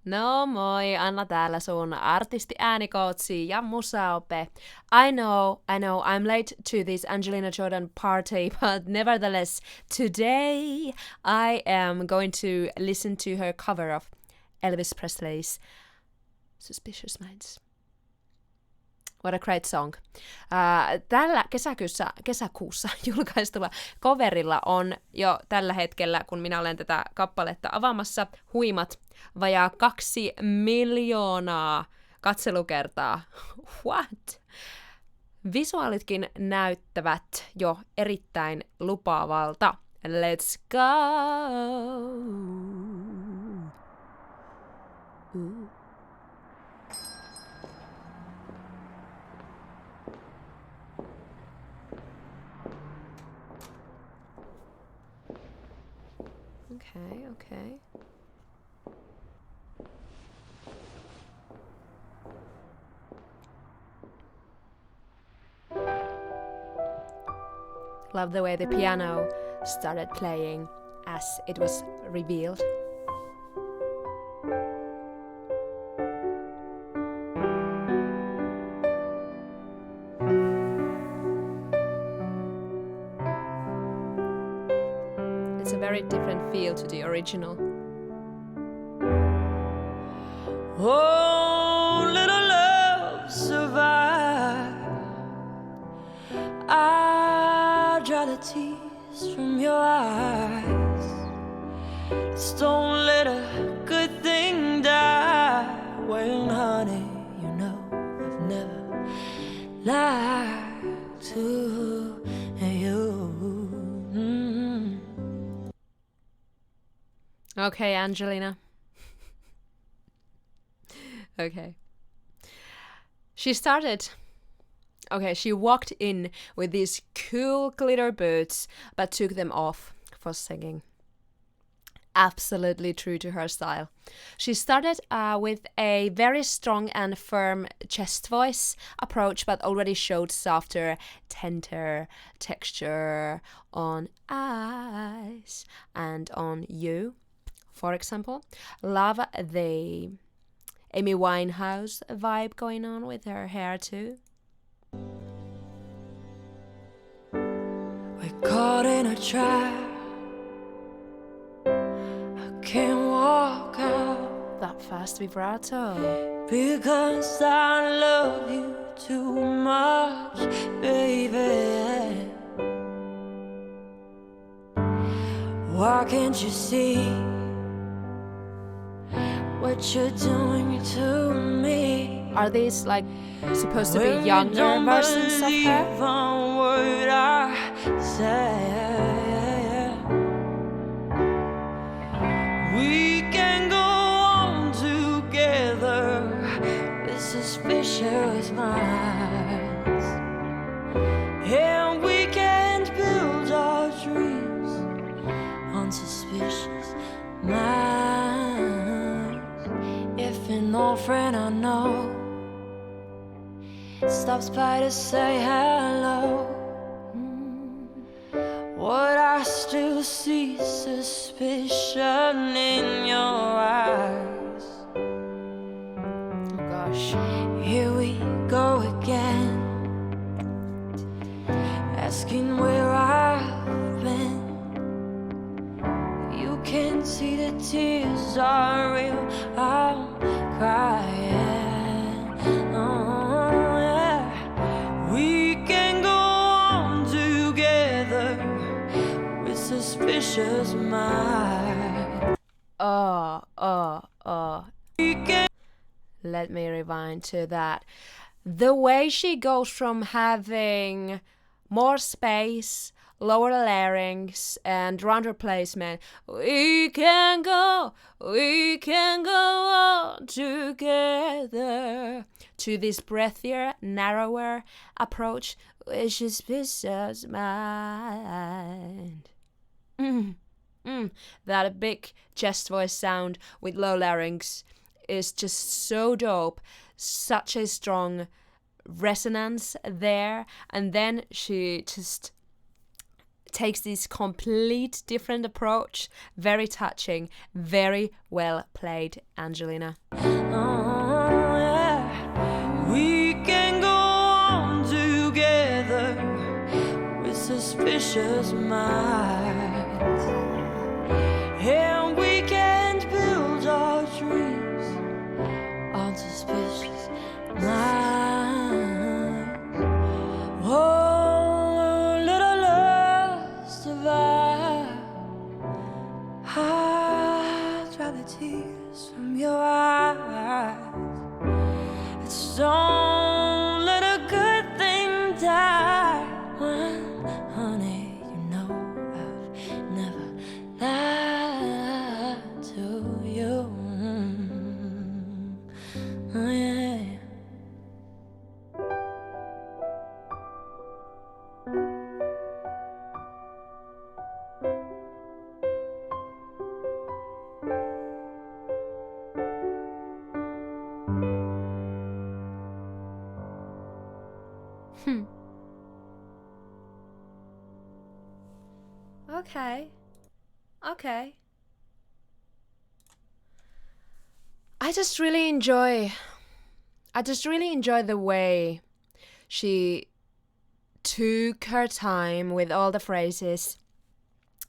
No moi, Anna täällä sun artisti-äänikoutsi ja musaope. I know, I'm late to this Angelina Jordan party, but nevertheless, today I am going to listen to her cover of Elvis Presley's Suspicious Minds. What a great song. Tällä kesäkuussa julkaistulla coverilla on jo tällä hetkellä, kun minä olen tätä kappaletta avaamassa, huimat vajaa 2 miljoonaa katselukertaa. What? Visuaalitkin näyttävät jo erittäin lupaavalta. Let's go! Ooh. Okay. Love the way the piano started playing as it was revealed. It's a very different feel to the original. Oh, little love, survive. I dry the tears from your eyes. Just don't let a good thing die. Well, honey, you know I've never lied to you. Okay, Angelina. Okay. She walked in with these cool glitter boots, but took them off for singing. Absolutely true to her style. She started with a very strong and firm chest voice approach, but already showed softer, tender texture on eyes and on you. For example, love the Amy Winehouse vibe going on with her hair too. We're caught in a trap. I can't walk out. That fast vibrato. Because I love you too much, baby. Why can't you see what you're doing to me? Are these like supposed to be younger versions of her? One word I say. We can go on together with suspicious minds, and we can build our dreams on suspicious minds. If an old friend I know stops by to say hello, would I still see suspicion in your eyes? Oh gosh. Here we go again, asking where I've been. You can see the tears are real, I'm crying. Oh yeah, we can go on together with suspicious minds. Let me rewind to that. The way she goes from having more space, lower larynx, and rounder placement. We can go on together. To this breathier, narrower approach, which is suspicious mind. That big chest voice sound with low larynx is just so dope. Such a strong resonance there. And then she takes this complete different approach. Very touching, very well played, Angelina. Oh, yeah. We can go on together with suspicious minds, and we can build our dreams on suspicious minds. Oh, little lust of I'd dry the tears from your eyes. It's don't let a good thing die. When, honey, you know I've never lied to you. Oh, yeah. Okay. I just really enjoy the way she took her time with all the phrases,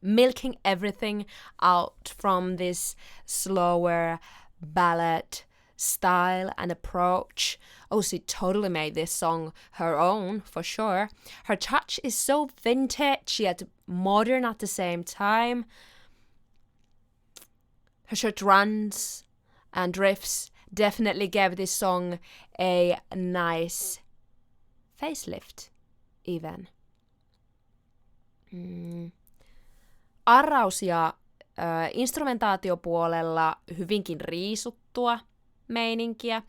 milking everything out from this slower ballad style and approach. Oh, she totally made this song her own, for sure. Her touch is so vintage yet modern at the same time. Her short runs and riffs definitely gave this song a nice facelift, even. Arraus ja instrumentaatiopuolella hyvinkin riisuttua meininkiä,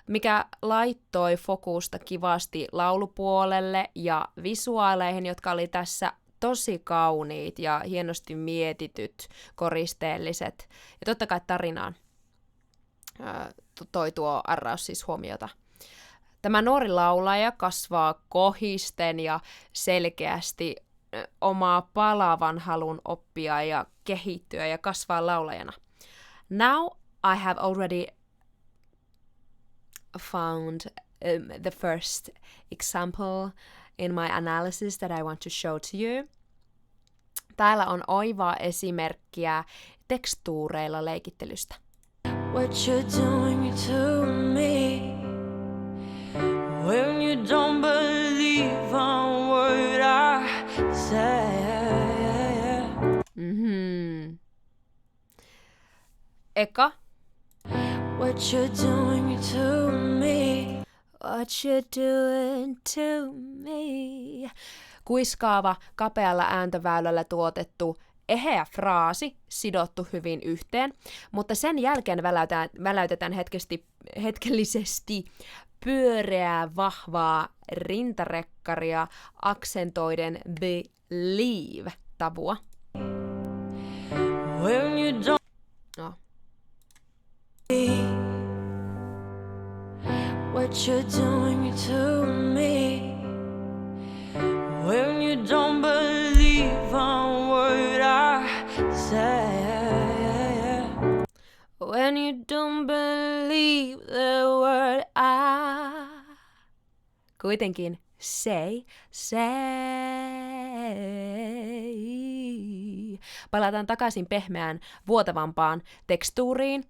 mikä laittoi fokusta kivasti laulupuolelle ja visuaaleihin, jotka oli tässä tosi kauniit ja hienosti mietityt, koristeelliset. Ja totta kai tarinaan toi tuo Arraus siis huomiota. Tämä nuori laulaja kasvaa kohisten ja selkeästi omaa palavan halun oppia ja kehittyä ja kasvaa laulajana. Now I have already found the first example in my analysis that I want to show to you. Täällä on oivaa esimerkkiä tekstuureilla leikittelystä. What you're doing to me when you don't believe on what I say. Eka. What you're doing to me. What you doing to me? Kuiskaava, kapealla ääntöväylällä tuotettu, eheä fraasi, sidottu hyvin yhteen, mutta sen jälkeen väläytetään hetkellisesti pyöreää, vahvaa rintarekkaria aksentoiden believe-tavua. When you don't what you're doing to me when you don't believe on what I say. When you don't believe the word I kuitenkin say. Palataan takaisin pehmeään, vuotavampaan tekstuuriin.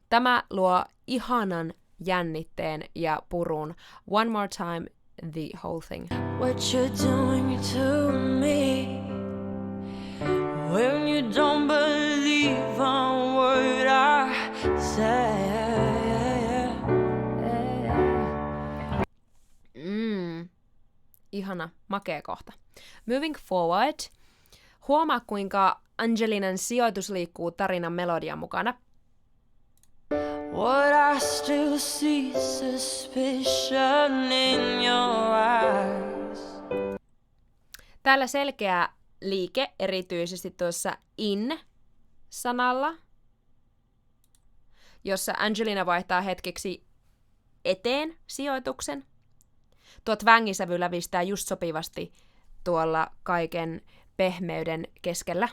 Tämä luo ihanan jännitteen ja purun. One more time, the whole thing. What you're doing to me when you don't believe on what I say. Ihana, makea kohta. Moving forward. Huomaa, kuinka Angelinan sijoitus liikkuu tarinan melodian mukana. What I still see suspicion in your eyes. Täällä selkeä liike, erityisesti tuossa in-sanalla, jossa Angelina vaihtaa hetkeksi eteen sijoituksen. Tuo twang-sävy lävistää just sopivasti tuolla kaiken pehmeyden keskellä.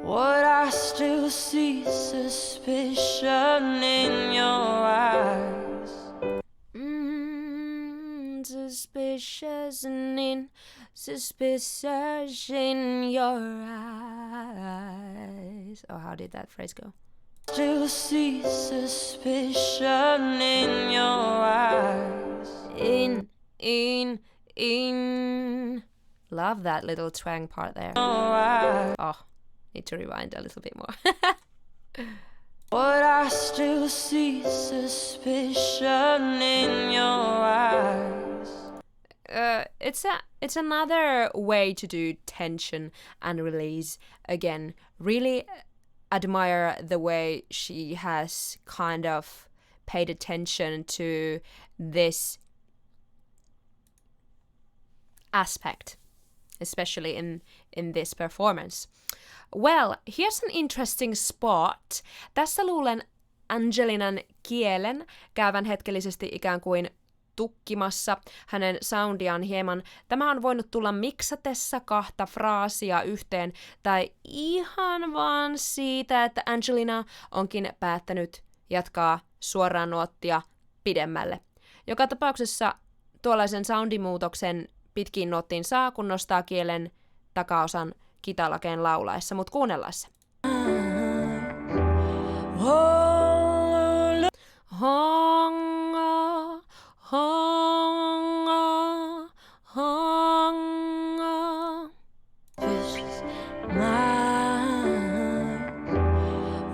Would I still see suspicion in your eyes? Suspicious in your eyes. Oh, how did that phrase go? Still see suspicion in your eyes. In. Love that little twang part there. Oh, need to rewind a little bit more. Would I still see suspicion in your eyes? It's another way to do tension and release. Again, really admire the way she has kind of paid attention to this aspect, especially in this performance. Well, here's an interesting spot. Tässä luulen Angelinan kielen käyvän hetkellisesti ikään kuin tukkimassa hänen soundiaan hieman. Tämä on voinut tulla miksatessa kahta fraasia yhteen tai ihan vaan siitä, että Angelina onkin päättänyt jatkaa suoraan nuottia pidemmälle. Joka tapauksessa tuollaisen soundimuutoksen pitkiin nuottiin saa, kun nostaa kielen takaosan kitalakeen laulaessa, mutta kuunnellaan se. Honga, honga, honga. Vicious mind.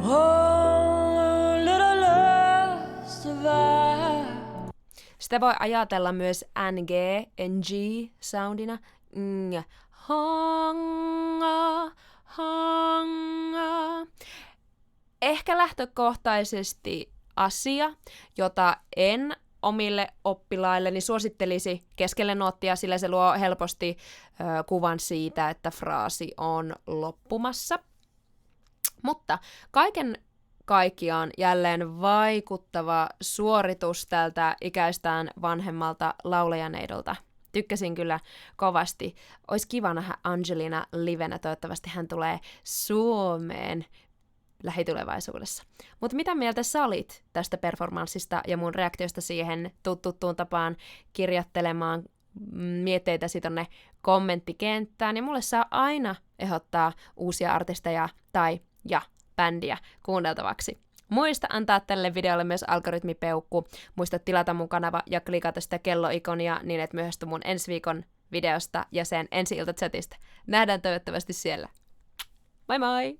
Oh, little lust of I. Sitä voi ajatella myös ng-soundina. Honga, honga. Ehkä lähtökohtaisesti asia, jota en omille oppilailleni suosittelisi keskelle nuottia, sillä se luo helposti kuvan siitä, että fraasi on loppumassa. Mutta kaiken kaikkiaan jälleen vaikuttava suoritus tältä ikäistään vanhemmalta laulajaneidolta. Tykkäsin kyllä kovasti. Olisi kiva nähdä Angelina livenä. Toivottavasti hän tulee Suomeen lähitulevaisuudessa. Mutta mitä mieltä sä olit tästä performanssista ja mun reaktiosta siihen tuttuun tapaan kirjoittelemaan mietteitäsi tonne kommenttikenttään. Ja mulle saa aina ehdottaa uusia artisteja ja bändiä kuunneltavaksi. Muista antaa tälle videolle myös algoritmipeukku. Muista tilata mun kanava ja klikata sitä kelloikonia niin et myöhästy mun ensi viikon videosta ja sen ensi-ilta chatista. Nähdään toivottavasti siellä. Moi moi!